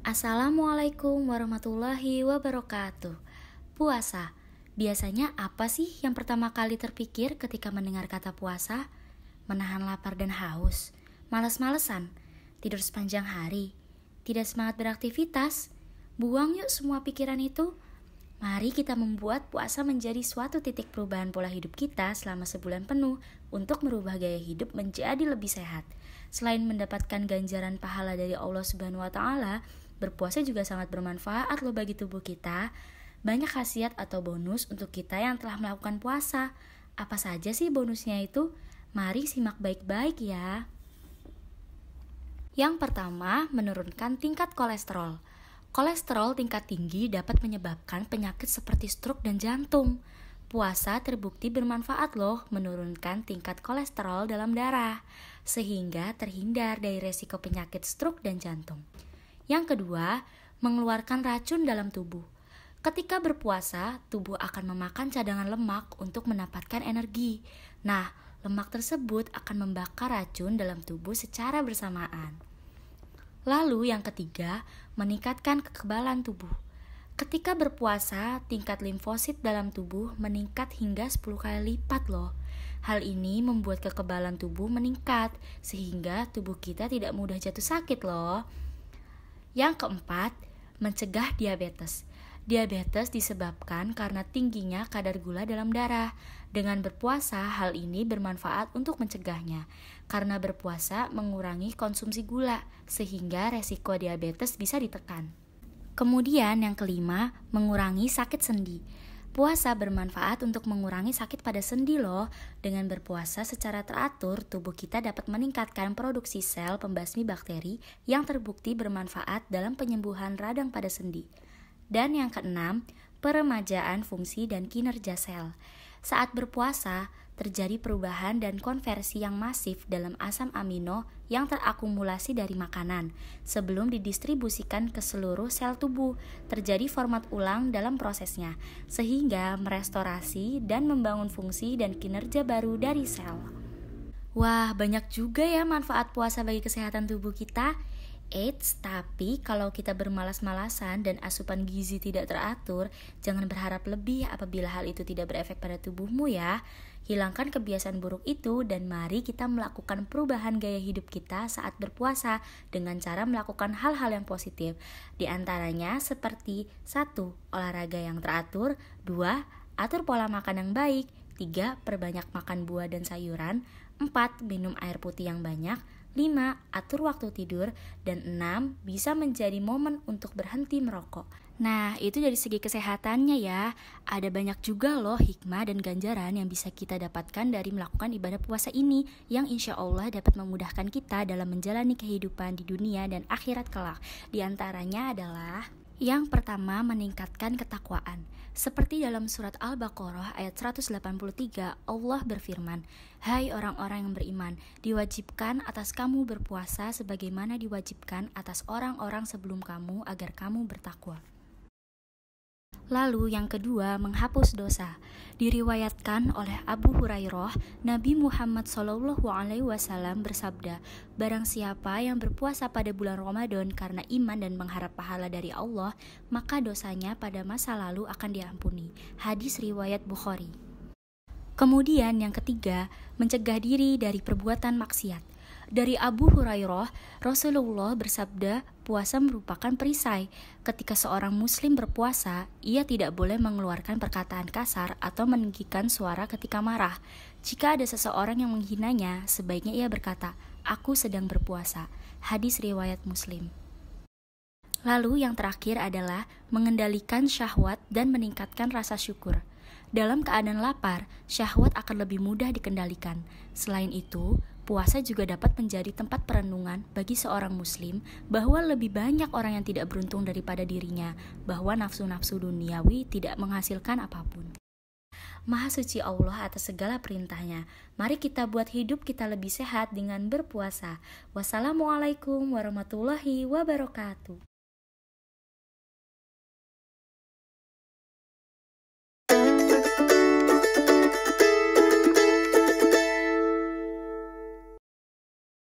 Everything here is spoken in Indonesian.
Assalamualaikum warahmatullahi wabarakatuh. Puasa, biasanya apa sih yang pertama kali terpikir ketika mendengar kata puasa? Menahan lapar dan haus, malas-malesan, tidur sepanjang hari, tidak semangat beraktivitas. Buang yuk semua pikiran itu. Mari kita membuat puasa menjadi suatu titik perubahan pola hidup kita selama sebulan penuh untuk merubah gaya hidup menjadi lebih sehat. Selain mendapatkan ganjaran pahala dari Allah Subhanahu wa Ta'ala, berpuasa juga sangat bermanfaat loh bagi tubuh kita. Banyak khasiat atau bonus untuk kita yang telah melakukan puasa. Apa saja sih bonusnya itu? Mari simak baik-baik ya. Yang pertama, menurunkan tingkat kolesterol. Kolesterol tingkat tinggi dapat menyebabkan penyakit seperti stroke dan jantung. Puasa terbukti bermanfaat loh menurunkan tingkat kolesterol dalam darah, sehingga terhindar dari resiko penyakit stroke dan jantung. Yang kedua, mengeluarkan racun dalam tubuh. Ketika berpuasa, tubuh akan memakan cadangan lemak untuk mendapatkan energi. Nah, lemak tersebut akan membakar racun dalam tubuh secara bersamaan. Lalu yang ketiga, meningkatkan kekebalan tubuh. Ketika berpuasa, tingkat limfosit dalam tubuh meningkat hingga 10 kali lipat loh. Hal ini membuat kekebalan tubuh meningkat, sehingga tubuh kita tidak mudah jatuh sakit loh. Yang keempat, mencegah diabetes. Diabetes disebabkan karena tingginya kadar gula dalam darah. Dengan berpuasa, hal ini bermanfaat untuk mencegahnya. Karena berpuasa mengurangi konsumsi gula, sehingga resiko diabetes bisa ditekan. Kemudian yang kelima, mengurangi sakit sendi. Puasa bermanfaat untuk mengurangi sakit pada sendi loh. Dengan berpuasa secara teratur, tubuh kita dapat meningkatkan produksi sel pembasmi bakteri yang terbukti bermanfaat dalam penyembuhan radang pada sendi. Dan yang keenam, peremajaan fungsi dan kinerja sel. Saat berpuasa, terjadi perubahan dan konversi yang masif dalam asam amino yang terakumulasi dari makanan. Sebelum didistribusikan ke seluruh sel tubuh, terjadi format ulang dalam prosesnya, sehingga merestorasi dan membangun fungsi dan kinerja baru dari sel. Wah, banyak juga ya manfaat puasa bagi kesehatan tubuh kita. Tapi kalau kita bermalas-malasan dan asupan gizi tidak teratur, jangan berharap lebih apabila hal itu tidak berefek pada tubuhmu ya. Hilangkan kebiasaan buruk itu dan mari kita melakukan perubahan gaya hidup kita saat berpuasa dengan cara melakukan hal-hal yang positif. Di antaranya seperti 1. Olahraga yang teratur, 2. Atur pola makan yang baik, 3. Perbanyak makan buah dan sayuran, 4. Minum air putih yang banyak, 5. Atur waktu tidur, dan 6. Bisa menjadi momen untuk berhenti merokok. Nah, itu dari segi kesehatannya ya. Ada banyak juga loh hikmah dan ganjaran yang bisa kita dapatkan dari melakukan ibadah puasa ini, yang insya Allah dapat memudahkan kita dalam menjalani kehidupan di dunia dan akhirat kelak. Di antaranya adalah yang pertama, meningkatkan ketakwaan. Seperti dalam surat Al-Baqarah ayat 183, Allah berfirman, "Hai orang-orang yang beriman, diwajibkan atas kamu berpuasa sebagaimana diwajibkan atas orang-orang sebelum kamu agar kamu bertakwa." Lalu yang kedua, menghapus dosa. Diriwayatkan oleh Abu Hurairah, Nabi Muhammad SAW bersabda, "Barang siapa yang berpuasa pada bulan Ramadan karena iman dan mengharap pahala dari Allah, maka dosanya pada masa lalu akan diampuni." Hadis riwayat Bukhari. Kemudian yang ketiga, mencegah diri dari perbuatan maksiat. Dari Abu Hurairah, Rasulullah bersabda, puasa merupakan perisai. Ketika seorang muslim berpuasa, ia tidak boleh mengeluarkan perkataan kasar atau meninggikan suara ketika marah. Jika ada seseorang yang menghinanya, sebaiknya ia berkata, "Aku sedang berpuasa." Hadis riwayat Muslim. Lalu yang terakhir adalah mengendalikan syahwat dan meningkatkan rasa syukur. Dalam keadaan lapar, syahwat akan lebih mudah dikendalikan. Selain itu, puasa juga dapat menjadi tempat perenungan bagi seorang muslim bahwa lebih banyak orang yang tidak beruntung daripada dirinya, bahwa nafsu-nafsu duniawi tidak menghasilkan apapun. Maha suci Allah atas segala perintahnya. Mari kita buat hidup kita lebih sehat dengan berpuasa. Wassalamualaikum warahmatullahi wabarakatuh.